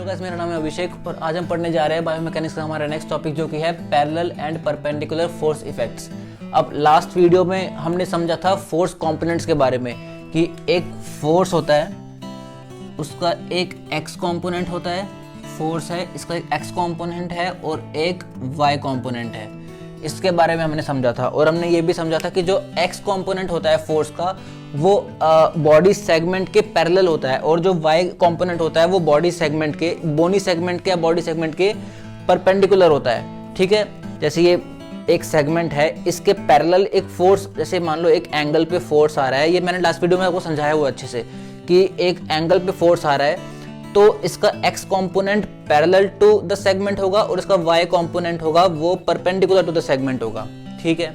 Guys, मेरा नाम है अभिषेक और आज हम पढ़ने जा रहे हैं बायोमैकेनिक्स का हमारा नेक्स्ट टॉपिक जो कि है parallel and perpendicular force effects. अब लास्ट वीडियो में हमने समझा था फोर्स कंपोनेंट्स के बारे में कि एक फोर्स होता है, उसका एक एक्स कंपोनेंट होता है, फोर्स है इसका एक एक्स कंपोनेंट है और एक वाई कंपोनेंट है। इसके बारे में हमने समझा था और हमने ये भी समझा था कि जो एक्स कंपोनेंट होता है फोर्स का वो बॉडी सेगमेंट के पैरेलल होता है और जो वाई कंपोनेंट होता है वो बॉडी सेगमेंट के बोनी सेगमेंट के या बॉडी सेगमेंट के परपेंडिकुलर होता है। ठीक है, जैसे ये एक सेगमेंट है, इसके पैरेलल एक फोर्स, जैसे मान लो एक एंगल पे फोर्स आ रहा है, ये मैंने लास्ट वीडियो में आपको समझाया हुआ अच्छे से कि एक एंगल पे फोर्स आ रहा है तो इसका x component parallel to the segment होगा और इसका y कंपोनेंट होगा वो परपेंडिकुलर टू द सेगमेंट होगा। ठीक है,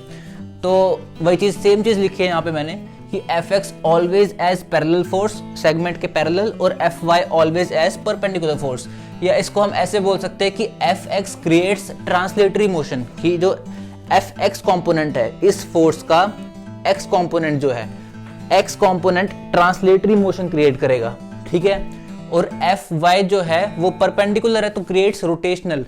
तो वही चीज सेम चीज लिखी है यहाँ पे मैंने कि Fx always as parallel force segment के पैरेलल और Fy always as perpendicular force, या इसको हम ऐसे बोल सकते हैं कि Fx क्रिएट्स ट्रांसलेटरी मोशन, कि जो Fx कंपोनेंट है इस फोर्स का x कंपोनेंट जो है x component translatory motion create करेगा। ठीक है, और Fy जो है वो परपेंडिकुलर है तो क्रिएट्स रोटेशनल,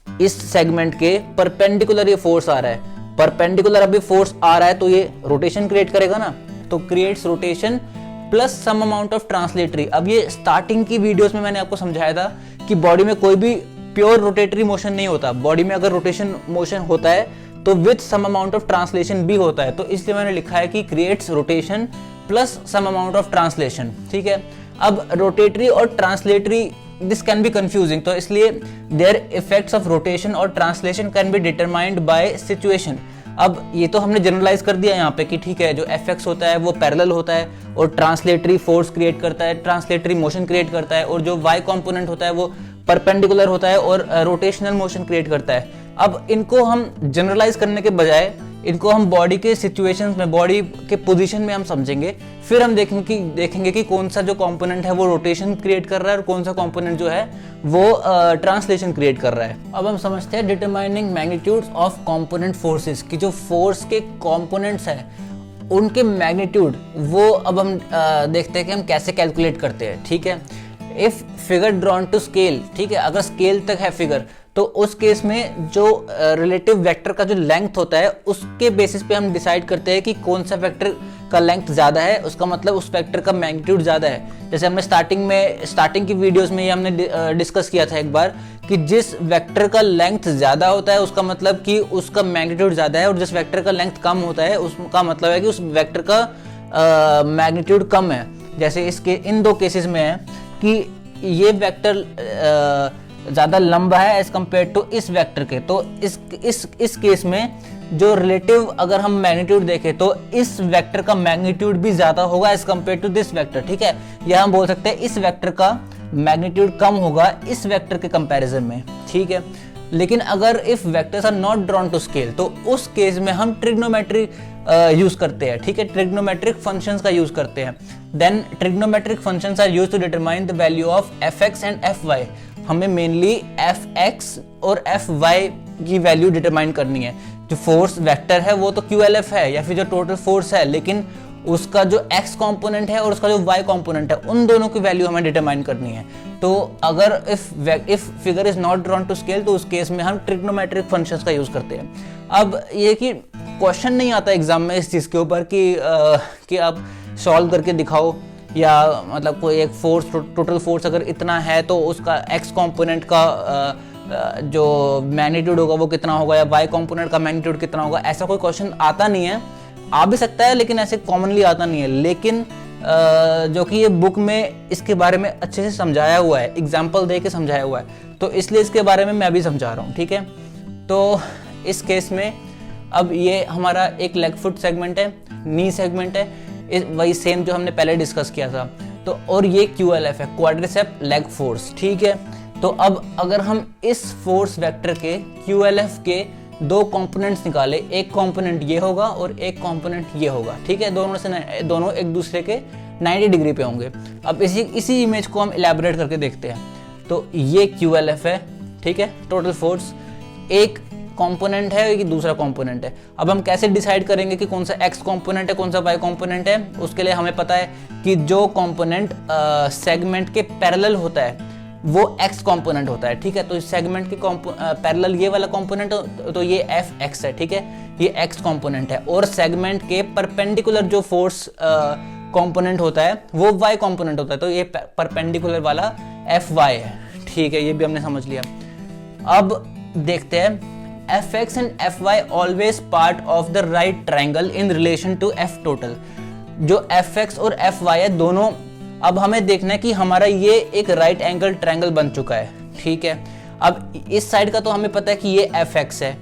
इस सेगमेंट के परपेंडिकुलर ये फोर्स आ रहा है, परपेंडिकुलर अभी फोर्स आ रहा है तो ये रोटेशन क्रिएट करेगा ना, तो creates rotation plus some amount of translatory. अब ये स्टार्टिंग की वीडियोस में मैंने आपको समझाया था कि बॉडी में कोई भी प्योर रोटेटरी मोशन नहीं होता, बॉडी में अगर रोटेशन मोशन होता है तो with some amount of translation भी होता है, तो इसलिए मैंने लिखा है कि creates rotation plus some amount of translation. ठीक है, अब रोटेटरी और translatory this can be confusing, तो इसलिए देयर इफेक्ट्स ऑफ रोटेशन और translation can be determined by situation. अब ये तो हमने जनरलाइज कर दिया यहाँ पे कि ठीक है, जो Fx होता है वो पैरेलल होता है और ट्रांसलेटरी फोर्स क्रिएट करता है, ट्रांसलेटरी मोशन क्रिएट करता है, और जो y कंपोनेंट होता है वो परपेंडिकुलर होता है और रोटेशनल मोशन क्रिएट करता है। अब इनको हम जनरलाइज करने के बजाय इनको हम बॉडी के सिचुएशंस में, बॉडी के पोजीशन में हम समझेंगे, फिर हम देखेंगे कि कौन सा जो कंपोनेंट है वो रोटेशन क्रिएट कर रहा है और कौन सा कंपोनेंट जो है वो ट्रांसलेशन क्रिएट कर रहा है। अब हम समझते हैं determining magnitudes of component forces, कि जो फोर्स के कंपोनेंट्स हैं उनके मैग्नीट्यूड वो अब हम देखते हैं कि हम कैसे कैलकुलेट करते हैं। ठीक है, if figure drawn to scale, ठीक है, अगर स्केल तक है फिगर तो उस केस में जो रिलेटिव वेक्टर का जो लेंथ होता है उसके बेसिस पे हम डिसाइड करते हैं कि कौन सा वेक्टर का लेंथ ज़्यादा है, उसका मतलब उस वेक्टर का मैग्नीट्यूड ज़्यादा है। जैसे हमने स्टार्टिंग की वीडियोस में ये हमने डिस्कस किया था एक बार कि जिस वेक्टर का लेंथ ज़्यादा होता है उसका मतलब कि उसका मैग्नीट्यूड ज़्यादा है, और जिस वेक्टर का लेंथ कम होता है उसका मतलब है कि उस वेक्टर का मैग्नीट्यूड कम है। जैसे इसके इन दो केसेस में है कि ये वेक्टर ज़्यादा लंबा है एज कम्पेयर टू इस वेक्टर के, तो इस केस में जो रिलेटिव अगर हम मैग्नीट्यूड देखें तो इस वेक्टर का मैग्नीट्यूड भी ज़्यादा होगा as compare to this vector. ठीक है, या हम बोल सकते हैं इस वेक्टर का मैग्नीट्यूड कम होगा इस वेक्टर के कंपैरिजन में। ठीक है, लेकिन अगर if vectors are not drawn to scale तो उस केस में हम ट्रिग्नोमेट्री यूज करते हैं। ठीक है, ट्रिग्नोमेट्रिक फंक्शंस का यूज करते हैं। Then trigonometric functions are used to determine the value of Fx and Fy। हमें मेनली Fx और Fy की वैल्यू डिटरमाइन करनी है। जो फोर्स वेक्टर है वो तो QLF है या फिर जो टोटल फोर्स है, लेकिन उसका जो x कंपोनेंट है और उसका जो y कंपोनेंट है उन दोनों की वैल्यू हमें डिटरमाइन करनी है। तो अगर if figure is not drawn to scale तो उस केस में हम ट्रिग्नोमेट्रिक फंक्शंस का यूज करते हैं। अब ये कि क्वेश्चन नहीं आता एग्जाम में इस चीज़ के ऊपर कि आप सॉल्व करके दिखाओ, या मतलब कोई एक फोर्स, टोटल फोर्स अगर इतना है तो उसका x कंपोनेंट का जो मैग्नीट्यूड होगा वो कितना होगा, या y कंपोनेंट का मैग्नीट्यूड कितना होगा, ऐसा कोई क्वेश्चन आता नहीं है। आ भी सकता है लेकिन ऐसे कॉमनली आता नहीं है, लेकिन जो कि ये बुक में इसके बारे में अच्छे से समझाया हुआ है, एग्जाम्पल दे के समझाया हुआ है, तो इसलिए इसके बारे में मैं भी समझा रहा हूँ। ठीक है, तो इस केस में अब ये हमारा एक लेग फुट सेगमेंट है, नी सेगमेंट है, वही सेम जो हमने पहले डिस्कस किया था, तो और ये QLF है, क्वाड्रिसेप्स लेग फोर्स। ठीक है, तो अब अगर हम इस फोर्स वेक्टर के QLF के दो कंपोनेंट्स निकाले, एक कंपोनेंट ये होगा और एक कंपोनेंट ये होगा। ठीक है, दोनों एक दूसरे के 90 डिग्री पे होंगे। अब इसी इमेज को हम इलेबोरेट करके देखते हैं। तो ये QLF है, ठीक है, टोटल फोर्स, एक कंपोनेंट है कि दूसरा कंपोनेंट है। अब हम कैसे डिसाइड करेंगे कि कौन सा x कंपोनेंट है कौन सा y कंपोनेंट है? उसके लिए हमें पता है कि जो कंपोनेंट सेगमेंट के पैरेलल होता है वो एक्स कंपोनेंट होता है, ठीक है। तो इस सेगमेंट के पैरेलल ये वाला कंपोनेंट तो ये एफ एक्स है, ठीक है, ये एक्स कंपोनेंट है। और सेगमेंट के परपेंडिकुलर जो फोर्स कंपोनेंट होता है वो वाई कंपोनेंट होता है, तो ये परपेंडिकुलर वाला एफ वाई है, ठीक है। ये भी हमने समझ लिया। अब देखते हैं F X and F Y always part of the right triangle in relation to F total. जो एफ एक्स और एफ वाई है दोनों, अब हमें देखना है कि हमारा ये एक राइट एंगल ट्रायंगल बन चुका है, ठीक है। अब इस साइड का तो हमें पता है कि ये एफ एक्स है,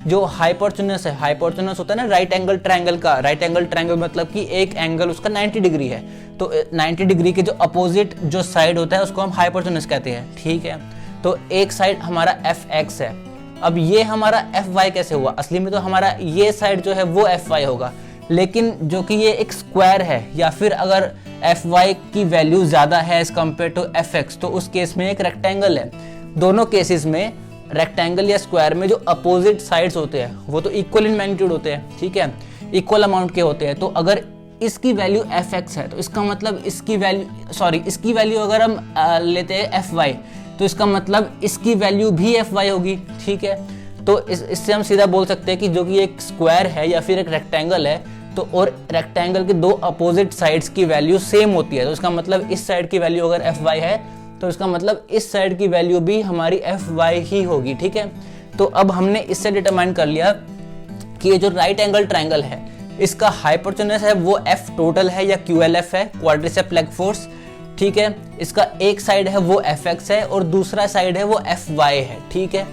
जो हाइपोटेन्यूस है, हाइपोटेन्यूस होता है ना राइट एंगल ट्रायंगल का। राइट एंगल ट्रायंगल मतलब कि एक एंगल उसका 90 डिग्री है, तो 90 डिग्री के जो अपोजिट जो साइड होता है उसको हम हाइपोटेन्यूस कहते हैं, ठीक है। तो एक साइड हमारा एफ एक्स है। अब ये हमारा एफ वाई कैसे हुआ? असली में तो हमारा ये साइड जो है वो एफ वाई होगा, लेकिन जो कि ये एक स्क्वायर है, या फिर अगर एफ वाई की वैल्यू ज़्यादा है as compare to F X, तो उस केस में एक रेक्टेंगल है। दोनों केसेस में रेक्टेंगल या स्क्वायर में जो अपोजिट साइड्स होते हैं वो तो इक्वल इन मैग्नीट्यूड होते हैं, ठीक है, इक्वल अमाउंट के होते हैं। तो अगर इसकी वैल्यू एफ एक्स है तो इसका मतलब इसकी वैल्यू अगर हम लेते हैं एफ वाई, तो इसका मतलब इसकी वैल्यू भी एफ वाई होगी, ठीक है। तो इससे हम सीधा बोल सकते हैं कि जो कि एक स्क्वायर है या फिर एक रेक्टेंगल है, तो और रेक्टेंगल के दो अपोजिट साइड्स की वैल्यू सेम होती है, तो इसका मतलब इस साइड की वैल्यू अगर एफ वाई है तो इसका मतलब इस साइड की वैल्यू भी हमारी एफ वाई ही होगी, ठीक है। तो अब हमने इससे डिटरमाइन कर लिया कि ये जो राइट एंगल ट्रायंगल है इसका हाइपोटेन्यूस है वो एफ टोटल है या क्यू एल एफ है, क्वाड्रिसेप लेग फोर्स, ठीक है। इसका एक साइड है वो एफ एक्स है और दूसरा साइड है वो एफ वाई है, ठीक है।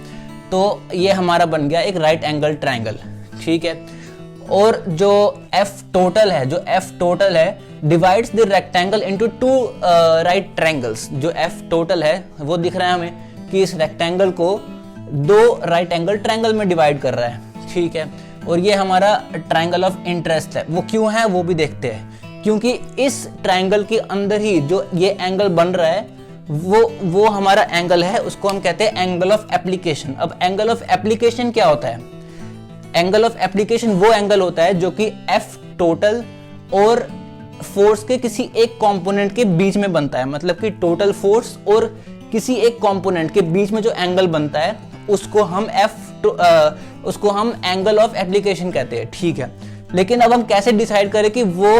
तो ये हमारा बन गया एक राइट एंगल ट्रायंगल, ठीक है। और जो एफ टोटल है divides the rectangle into two right triangles. जो एफ टोटल है वो दिख रहा है हमें कि इस रेक्टेंगल को दो राइट एंगल ट्रायंगल में डिवाइड कर रहा है, ठीक है। और ये हमारा ट्रायंगल ऑफ इंटरेस्ट है। वो क्यों है वो भी देखते हैं, क्योंकि इस ट्रायंगल के अंदर ही जो ये एंगल बन रहा है वो हमारा एंगल है, उसको हम कहते हैं एंगल ऑफ एप्लीकेशन। अब एंगल ऑफ एप्लीकेशन क्या होता है? एंगल ऑफ एप्लीकेशन वो एंगल होता है जो कि एफ टोटल और फोर्स के किसी एक कंपोनेंट के बीच में बनता है। मतलब कि टोटल फोर्स और किसी एक कंपोनेंट के बीच में जो एंगल बनता है उसको हम एंगल ऑफ एप्लीकेशन कहते हैं, ठीक है। लेकिन अब हम कैसे डिसाइड करें कि वो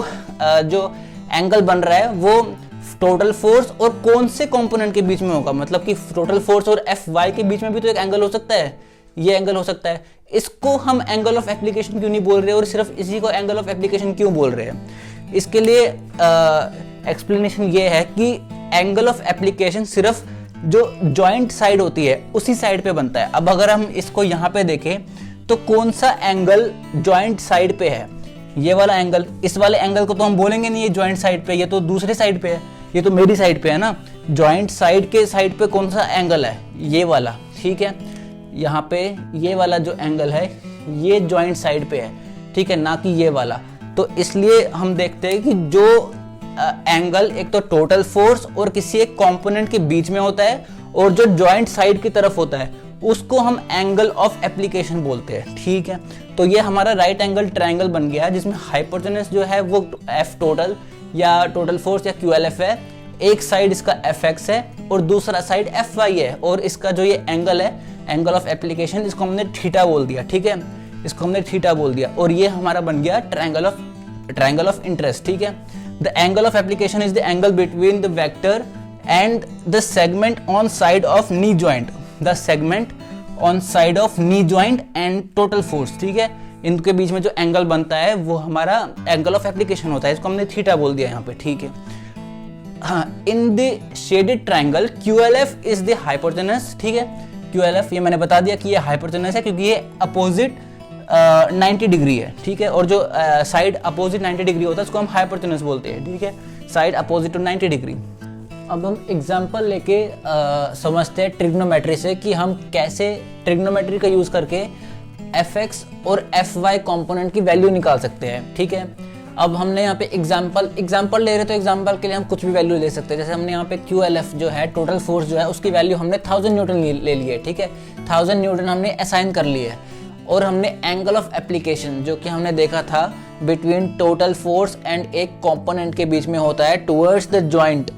जो एंगल बन रहा है वो टोटल फोर्स और कौन से कंपोनेंट के बीच में होगा? मतलब कि टोटल फोर्स और एफ वाई के बीच में भी तो एक एंगल हो सकता है, ये एंगल हो सकता है। इसको हम एंगल ऑफ एप्लीकेशन क्यों नहीं बोल रहे और सिर्फ इसी को एंगल ऑफ एप्लीकेशन क्यों बोल रहे हैं? इसके लिए एक्सप्लेनेशन ये है कि एंगल ऑफ एप्लीकेशन सिर्फ जो जॉइंट साइड होती है उसी साइड पे बनता है। अब अगर हम इसको यहाँ पे देखें तो कौन सा एंगल जॉइंट साइड पे है? ये वाला एंगल। इस वाले एंगल को तो हम बोलेंगे नहीं ये जॉइंट साइड पे, ये तो दूसरे साइड पे है, ये तो मेरी साइड पे है ना। जॉइंट साइड के साइड पे कौन सा एंगल है? ये वाला, ठीक है। यहाँ पे ये वाला जो एंगल है ये जॉइंट साइड पे है, ठीक है, ना कि ये वाला। तो इसलिए हम देखते हैं कि जो एंगल एक तो टोटल फोर्स और किसी एक कंपोनेंट के बीच में होता है और जो जॉइंट साइड की तरफ होता है उसको हम एंगल ऑफ एप्लीकेशन बोलते हैं, ठीक है। तो ये हमारा राइट एंगल ट्रायंगल बन गया जिसमें हाइपोटेन्यूस जो है वो एफ टोटल या टोटल फोर्स या क्यू एल एफ है, एक साइड इसका एफ एक्स है और दूसरा साइड एफ वाई है, और इसका जो ये एंगल है एंगल ऑफ एप्लीकेशन इसको हमने थीटा बोल दिया, ठीक है, इसको हमने थीटा बोल दिया। और ये हमारा बन गया ट्रायंगल ऑफ इंटरेस्ट, ठीक है। The angle of application is the angle between the vector and the segment on side of knee joint, the segment on side of knee joint and total force, ठीक है। इनके बीच में जो angle बनता है वो हमारा एंगल ऑफ एप्लीकेशन होता है, इसको हमने थीटा बोल दिया यहाँ पे, ठीक है। हाँ, in the shaded triangle QLF is the hypotenuse, ठीक है। QLF ये मैंने बता दिया कि ये हाइपोटेनस है क्योंकि ये अपोजिट 90 डिग्री है, ठीक है। और जो साइड अपोजिट 90 डिग्री होता है उसको हम हाइपोटेनस बोलते हैं, ठीक है, साइड अपोजिट टू 90 डिग्री। अब हम एग्जांपल लेके समझते हैं ट्रिग्नोमेट्री से कि हम कैसे ट्रिग्नोमेट्री का यूज़ करके fx और fy कंपोनेंट की वैल्यू निकाल सकते हैं, ठीक है। अब हमने यहाँ पे एग्जांपल ले रहे तो एग्जांपल के लिए हम कुछ भी वैल्यू ले सकते हैं। जैसे हमने यहाँ पे QLF जो है टोटल फोर्स जो है उसकी वैल्यू हमने 1000 न्यूटन ले ली है, ठीक है, 1000 न्यूटन हमने असाइन कर ली है। और हमने एंगल ऑफ एप्लीकेशन जो कि हमने देखा था बिटवीन टोटल फोर्स एंड एक कंपोनेंट के बीच में होता है टुवर्ड्स द जॉइंट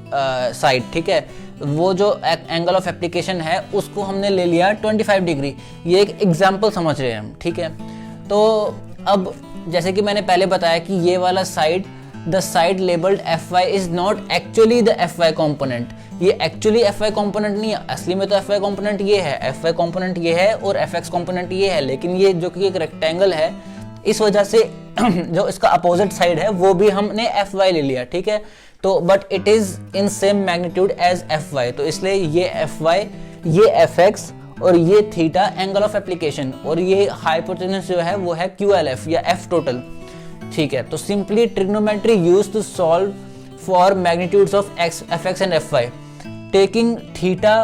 साइड, ठीक है, वो जो एंगल ऑफ एप्लीकेशन है उसको हमने ले लिया 25 डिग्री। ये एक एग्जाम्पल समझ रहे हैं हम, ठीक है। तो अब जैसे कि मैंने पहले बताया कि ये वाला side, the side labelled Fy is not actually the Fy component. ये एक्चुअली Fy कॉम्पोनेंट नहीं है, असली में तो Fy कॉम्पोनेंट ये है, Fy कॉम्पोनेंट ये है और Fx कॉम्पोनेंट ये है, लेकिन ये जो कि एक रेक्टेंगल है, इस वजह से जो इसका अपोजिट साइड है वो भी हमने Fy ले लिया, ठीक है। तो but it is in same magnitude as Fy, तो इसलिए ये Fy, ये Fx और ये थीटा एंगल ऑफ एप्लीकेशन, और ये हाइपोटेन्यूज जो है वो है QLF या F टोटल, ठीक है। तो simply trigonometry used to solve for magnitudes of Fx and Fy, taking theta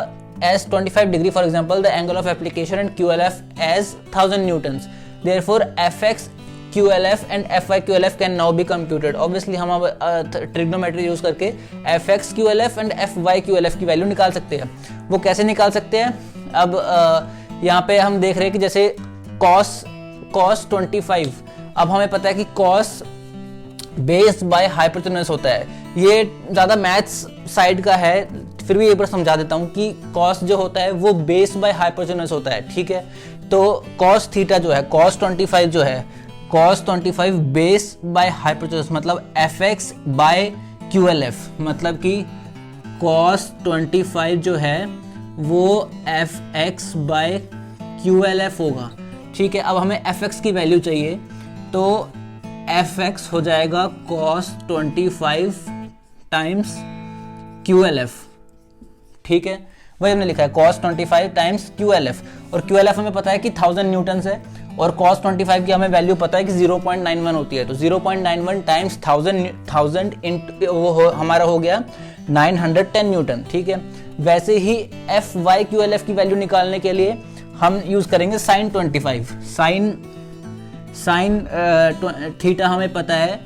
as 25 degree, for example, the angle of application, and QLF as 1000 newtons. Therefore, Fx QLF and Fy QLF can now be computed. Obviously हम अब trigonometry use करके Fx QLF and Fy QLF की value निकाल सकते हैं। वो कैसे निकाल सकते हैं? अब यहाँ पे हम देख रहे हैं कि जैसे cos 25, अब हमें पता है कि cos बेस्ड बाय हाइपोटेन्यूज होता है। ये ज़्यादा मैथ्स साइड का है, फिर भी एक बार समझा देता हूँ कि cos जो होता है वो बेस्ड बाय हाइपोटेन्यूज होता है, ठीक है। तो cos थीटा जो है, cos 25 जो है, cos 25 बेस बाय हाइपोटेन्यूज मतलब Fx बाय QLF, मतलब कि cos 25 जो है वो Fx बाय QLF होगा, ठीक है। अब हमें Fx की वैल्यू चाहिए, तो Fx हो जाएगा cos 25 टाइम्स QLF, ठीक है। वही हमने लिखा है cos 25 टाइम्स QLF, और QLF हमें पता है कि 1000 न्यूटन्स है, और cos 25 की हमें वैल्यू पता है कि 0.91 होती है। तो 0.91 टाइम्स 1000 इंटू वो हमारा हो गया 910 न्यूटन, ठीक है। वैसे ही Fy QLF की वैल्यू निकालने के लिए हम यूज करेंगे sin 25। साइन थीटा हमें पता है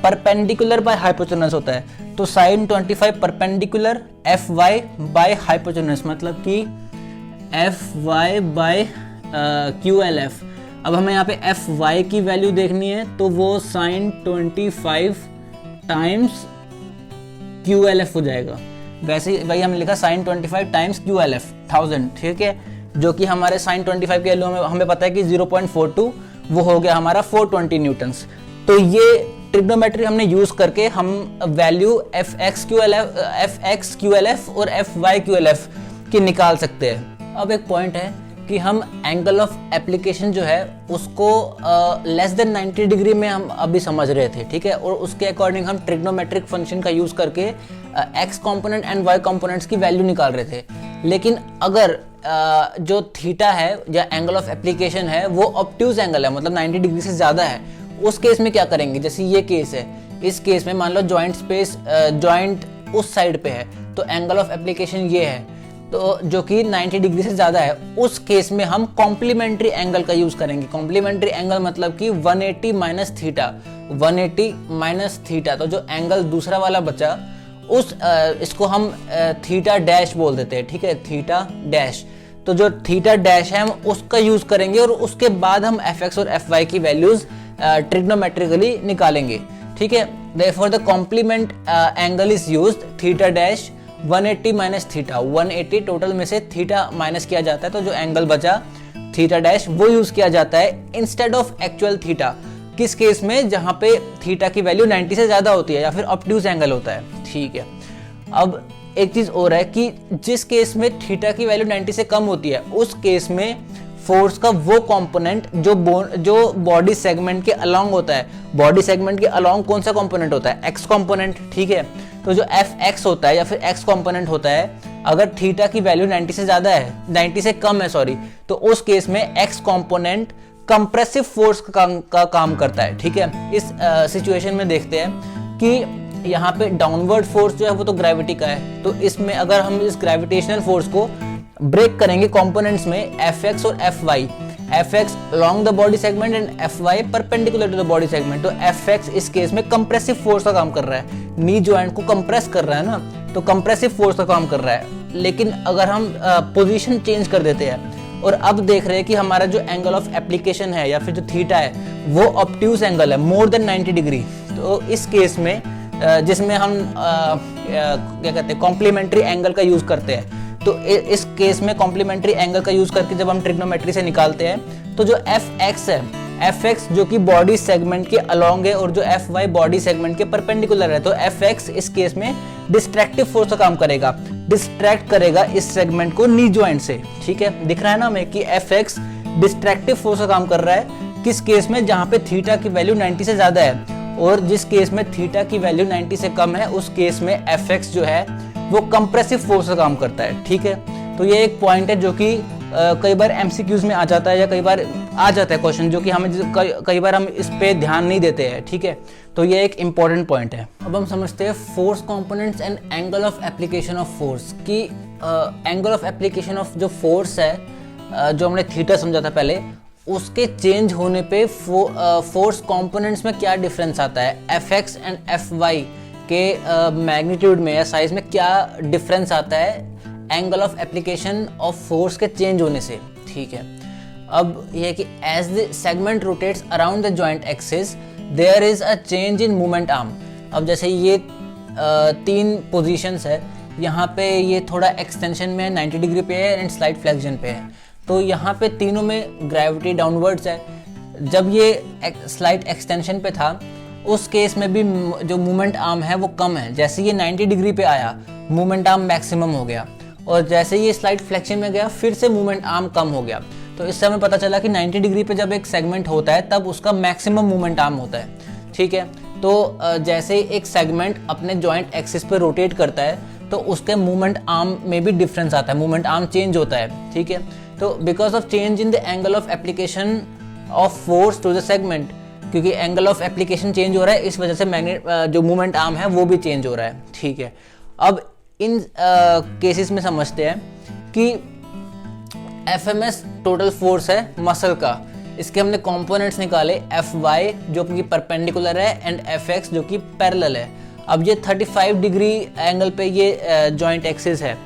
परपेंडिकुलर बाय हाइपोटेन्यूज होता है, तो sin 25 perpendicular Fy by hypotenuse, मतलब कि Fy बाय QLF। अब हमें यहाँ पे Fy की वैल्यू देखनी है, तो वो sin 25 टाइम्स QLF हो जाएगा। वैसे वही हमने लिखा sin 25 टाइम्स QLF 1000, ठीक है, जो कि हमारे sin 25 की वैल्यू हमें पता है कि 0.42, वो हो गया हमारा 420 न्यूटन्स। तो ये ट्रिग्नोमेट्री हमने यूज करके हम वैल्यू Fx QLF और Fy QLF की निकाल सकते हैं। अब एक पॉइंट है कि हम एंगल ऑफ एप्लीकेशन जो है उसको लेस देन 90 डिग्री में हम अभी समझ रहे थे, ठीक है, और उसके अकॉर्डिंग हम ट्रिग्नोमेट्रिक फंक्शन का यूज करके x component and y components की वैल्यू निकाल रहे थे। लेकिन अगर जो थीटा है या एंगल ऑफ एप्लीकेशन है वो ऑब्ट्यूज एंगल है, मतलब 90 डिग्री से ज़्यादा है, उस केस में क्या करेंगे? जैसे ये केस है, इस केस में मान लो जॉइंट उस साइड पे है, तो एंगल ऑफ एप्लीकेशन ये है, तो जो कि 90 डिग्री से ज़्यादा है, उस केस में हम कॉम्प्लीमेंट्री एंगल का यूज़ करेंगे। कॉम्प्लीमेंट्री एंगल मतलब कि 180 माइनस थीटा, 180 माइनस थीटा, तो जो एंगल दूसरा वाला बचा इसको हम थीटा डैश बोल देते हैं, ठीक है, थीटा डैश। तो जो थीटा डैश है हम उसका यूज करेंगे और उसके बाद हम Fx और Fy की वैल्यूज ट्रिग्नोमेट्रिकली निकालेंगे, ठीक है। Therefore the complement angle is used theta dash 180 minus theta, 180 total में से थीटा माइनस किया जाता है, तो जो एंगल बचा थीटा डैश वो यूज किया जाता है इंस्टेड ऑफ एक्चुअल थीटा। किस केस में? जहां पे थीटा की वैल्यू 90 से ज्यादा होती है या फिर ऑब्ट्यूज एंगल होता है, ठीक है। अब एक चीज और है कि जिस केस में थीटा की वैल्यू 90 से कम होती है, उस केस में फोर्स का वो कंपोनेंट जो बॉडी सेगमेंट के अलोंग होता है, बॉडी सेगमेंट के अलोंग कौन सा कंपोनेंट होता है? एक्स कंपोनेंट, ठीक है। तो जो Fx होता है या फिर एक्स कंपोनेंट होता है, अगर थीटा की वैल्यू 90 से ज्यादा है, 90 से कम है सॉरी, तो उस केस में एक्स कंपोनेंट कंप्रेसिव फोर्स का काम करता है, ठीक है। इस सिचुएशन में देखते हैं कि यहाँ पे डाउनवर्ड फोर्स जो है वो तो ग्रेविटी का है, तो इसमें अगर हम इस ग्रेविटेशनल फोर्स को ब्रेक करेंगे कंपोनेंट्स में Fx और Fy, Fx along the body segment and Fy perpendicular to the body segment, तो Fx इस केस में कंप्रेसिव फोर्स का काम कर रहा है, नी जॉइंट को कंप्रेस कर रहा है ना, तो कंप्रेसिव फोर्स का काम कर रहा है। लेकिन अगर हम पोजीशन चेंज कर देते हैं और अब देख रहे हैं कि हमारा जो एंगल ऑफ एप्लीकेशन है या फिर जो थीटा है वो ऑब्ट्यूज एंगल है मोर देन 90 डिग्री, तो इस केस में जिसमें हम क्या कहते हैं कॉम्प्लीमेंट्री एंगल का यूज करते हैं। तो इस केस में कॉम्प्लीमेंट्री एंगल का यूज करके जब हम ट्रिग्नोमेट्री से निकालते हैं तो जो fx है, fx जो कि बॉडी सेगमेंट के अलोंग है और जो fy बॉडी सेगमेंट के परपेंडिकुलर है, तो fx इस केस में डिस्ट्रैक्टिव फोर्स का काम करेगा, डिस्ट्रैक्ट करेगा इस सेगमेंट को नी जॉइंट से। ठीक है, दिख रहा है ना हमें कि fx डिस्ट्रैक्टिव फोर्स का काम कर रहा है किस केस में, जहां पे थीटा की वैल्यू 90 से ज्यादा है, और जिस केस में थीटा की वैल्यू 90 से कम है उस केस में fx जो है वो कंप्रेसिव फोर्स का काम करता है। ठीक है, तो ये एक पॉइंट है जो कि कई बार एमसीक्यूज में आ जाता है या कई बार आ जाता है क्वेश्चन, जो कि हमें कई बार हम इस पे ध्यान नहीं देते हैं। ठीक है, तो ये एक इंपॉर्टेंट पॉइंट है। अब हम समझते हैं force components and angle of application of force की। एंगल ऑफ एप्लीकेशन ऑफ जो फोर्स है, जो हमने थीटा समझा था पहले, उसके चेंज होने पे फोर्स कंपोनेंट्स में क्या डिफरेंस आता है, fx एंड fy के मैग्नीट्यूड में या साइज में क्या डिफरेंस आता है angle of application of force के चेंज होने से। ठीक है, अब यह है कि as the segment rotates around the joint axis there is a change in movement arm. अब जैसे ये तीन पोजीशंस है, यहाँ पे ये थोड़ा एक्सटेंशन में 90 डिग्री पे है एंड स्लाइड फ्लेक्शन पे है, तो यहाँ पे तीनों में ग्रेविटी डाउनवर्ड्स है। जब ये स्लाइड एक्सटेंशन पे था उस केस में भी जो मूवमेंट आर्म है वो कम है। जैसे ये 90 डिग्री पे आया मूवमेंट आर्म मैक्सिमम हो गया, और जैसे ये स्लाइड फ्लेक्शन में गया फिर से मूवमेंट आर्म कम हो गया। तो इससे हमें पता चला कि 90 डिग्री पे जब एक सेगमेंट होता है तब उसका मैक्सिमम मूवमेंट आर्म होता है। ठीक है, तो जैसे एक सेगमेंट अपने जॉइंट एक्सिस पे रोटेट करता है तो उसके मूवमेंट आर्म में भी डिफरेंस आता है, मूवमेंट आर्म चेंज होता है। ठीक है, तो because of change in the angle of application of force to the segment, क्योंकि एंगल ऑफ एप्लीकेशन चेंज हो रहा है इस वजह से जो मूवमेंट आर्म है वो भी चेंज हो रहा है। ठीक है, अब इन केसेस में समझते हैं कि एफएमएस टोटल फोर्स है मसल का, इसके हमने कंपोनेंट्स निकाले, Fy जो कि परपेंडिकुलर है एंड Fx जो कि पैरेलल है। अब ये 35 डिग्री एंगल पे ये जॉइंट एक्सिस है।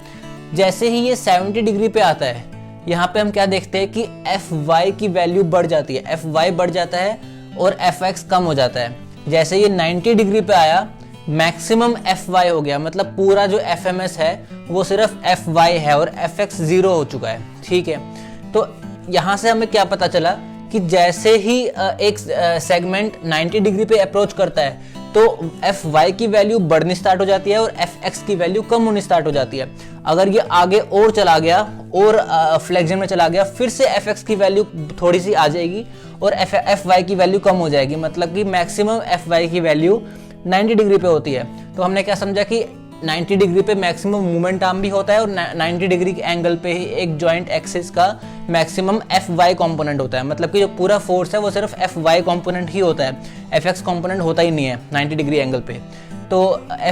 जैसे ही ये 70 डिग्री पे आता है, यहाँ पे हम क्या देखते हैं कि Fy की वैल्यू बढ़ जाती है, Fy बढ़ जाता है और Fx कम हो जाता है। जैसे ये 90 डिग्री पे आया मैक्सिमम Fy हो गया, मतलब पूरा जो FMS है वो सिर्फ Fy है और Fx 0 हो चुका है। ठीक है, तो यहाँ से हमें क्या पता चला कि जैसे ही एक सेगमेंट 90 डिग्री पे अप्रोच करता है तो Fy की वैल्यू बढ़नी स्टार्ट हो जाती है और Fx की वैल्यू कम होनी स्टार्ट हो जाती है। अगर ये आगे और चला गया और फ्लेक्शन में चला गया फिर से Fx की वैल्यू थोड़ी सी आ जाएगी और Fy की वैल्यू कम हो जाएगी, मतलब कि मैक्सिमम Fy की वैल्यू 90 डिग्री पे होती है। तो हमने क्या समझा कि 90 डिग्री पे मैक्सिमम मूवमेंट आर्म भी होता है और 90 डिग्री के एंगल पे ही एक जॉइंट एक्सिस का मैक्सिमम Fy कंपोनेंट होता है, मतलब कि जो पूरा फोर्स है वो सिर्फ Fy कंपोनेंट ही होता है, Fx कंपोनेंट होता ही नहीं है 90 डिग्री एंगल पे। तो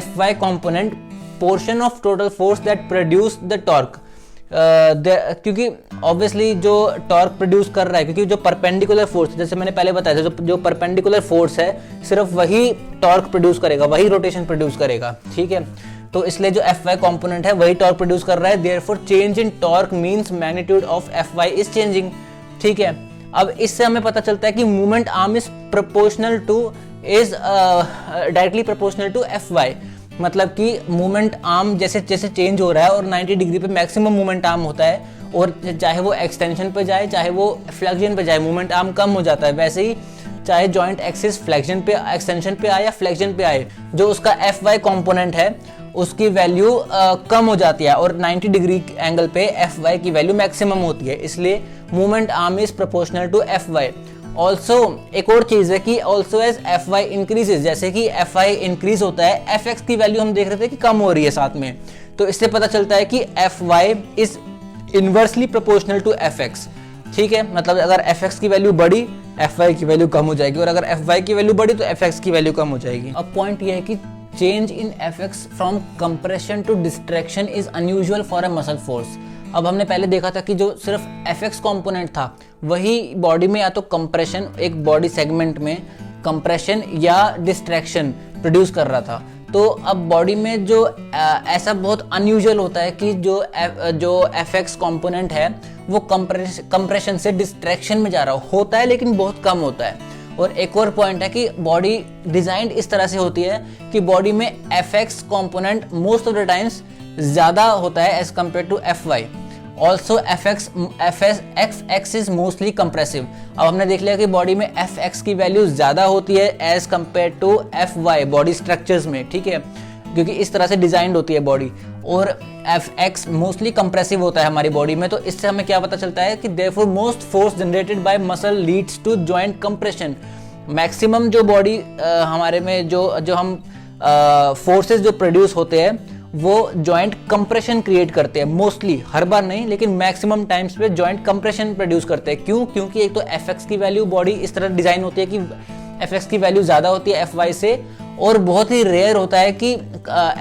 Fy component portion of total force that produce the torque, क्योंकि ऑब्वियसली जो टॉर्क प्रोड्यूस कर रहा है, क्योंकि जो परपेंडिकुलर फोर्स जैसे मैंने पहले बताया था, जो परपेंडिकुलर फोर्स है सिर्फ वही टॉर्क प्रोड्यूस करेगा, वही रोटेशन प्रोड्यूस करेगा। ठीक है, तो इसलिए जो Fy कंपोनेंट है वही टॉर्क प्रोड्यूस कर रहा है, therefore change in torque means magnitude of Fy is changing. ठीक है, अब इससे हमें पता चलता है कि movement arm is proportional to directly proportional to Fy, मतलब कि मूवमेंट आर्म जैसे जैसे चेंज हो रहा है और 90 डिग्री पे मैक्सिमम मूवमेंट आर्म होता है और चाहे वो एक्सटेंशन पे जाए चाहे वो फ्लेक्शन पे जाए मूवमेंट आर्म कम हो जाता है। वैसे ही चाहे जॉइंट एक्सिस फ्लेक्शन पे एक्सटेंशन पे आए या फ्लेक्शन पे आए, जो उसका Fy कंपोनेंट है उसकी वैल्यू कम हो जाती है और 90 डिग्री एंगल पे Fy की वैल्यू मैक्सिमम होती है, इसलिए movement arm is proportional to Fy। Also एक और चीज है कि ऑल्सो एज Fy इंक्रीजेज, जैसे कि Fy इंक्रीज होता है Fx की वैल्यू हम देख रहे थे कि कम हो रही है साथ में, तो इससे पता चलता है कि Fy is inversely proportional to Fx। ठीक है, मतलब अगर Fx की वैल्यू बढ़ी Fy की वैल्यू कम हो जाएगी और अगर Fy की वैल्यू बढ़ी तो Fx की वैल्यू कम हो जाएगी। अब पॉइंट ये है कि change in Fx from compression to distraction is unusual for a muscle force. अब हमने पहले देखा था कि जो सिर्फ Fx कंपोनेंट था वही बॉडी में या तो कंप्रेशन, एक बॉडी सेगमेंट में कंप्रेशन या डिस्ट्रैक्शन प्रोड्यूस कर रहा था। तो अब बॉडी में जो ऐसा बहुत अनयूजुअल होता है कि जो Fx कंपोनेंट है वो कंप्रेशन से डिस्ट्रैक्शन में जा रहा होता है, लेकिन बहुत कम होता है। और एक और पॉइंट है कि बॉडी डिजाइंड इस तरह से होती है कि बॉडी में F component most of the times ज्यादा होता है as compare to Fy। Also Fx is mostly compressive. अब हमने देख लिया कि बॉडी में Fx की वैल्यू ज्यादा होती है as compare to Fy body structures में, ठीक है, क्योंकि इस तरह से डिजाइंड होती है बॉडी। और Fx मोस्टली कंप्रेसिव होता है हमारी बॉडी में, तो इससे हमें क्या पता चलता है कि therefore most force generated by muscle leads to joint compression. Maximum जो बॉडी हमारे में जो हम फोर्सेस जो प्रोड्यूस होते हैं वो जॉइंट कंप्रेशन क्रिएट करते हैं, मोस्टली, हर बार नहीं लेकिन मैक्सिमम टाइम्स पे जॉइंट कंप्रेशन प्रोड्यूस करते हैं। क्यों? क्योंकि एक तो Fx की वैल्यू बॉडी इस तरह डिजाइन होती है कि Fx की वैल्यू ज्यादा होती है Fy से, और बहुत ही रेयर होता है कि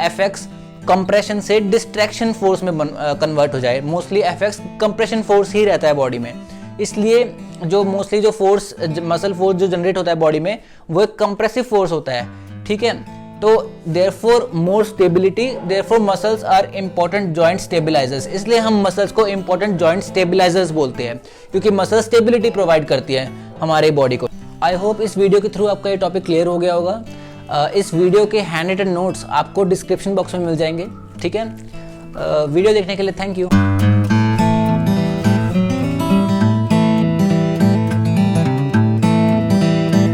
Fx कंप्रेशन से डिस्ट्रैक्शन फोर्स में कन्वर्ट हो जाए। मोस्टली Fx कंप्रेशन फोर्स ही रहता है बॉडी में, इसलिए जो मोस्टली जो फोर्स मसल फोर्स जो जनरेट होता है बॉडी में वो एक कंप्रेसिव फोर्स होता है, ठीक है। तो therefore more stability, therefore muscles are important joint stabilisers. इसलिए हम मसल्स को इंपॉर्टेंट जॉइंट स्टेबिलाइजर्स बोलते हैं, क्योंकि मसल स्टेबिलिटी प्रोवाइड करती है हमारे बॉडी को। आई होप इस वीडियो के थ्रू आपका ये टॉपिक क्लियर हो गया होगा। इस वीडियो के हैंड रिटन नोट्स आपको डिस्क्रिप्शन बॉक्स में मिल जाएंगे, ठीक है। वीडियो देखने के लिए थैंक यू।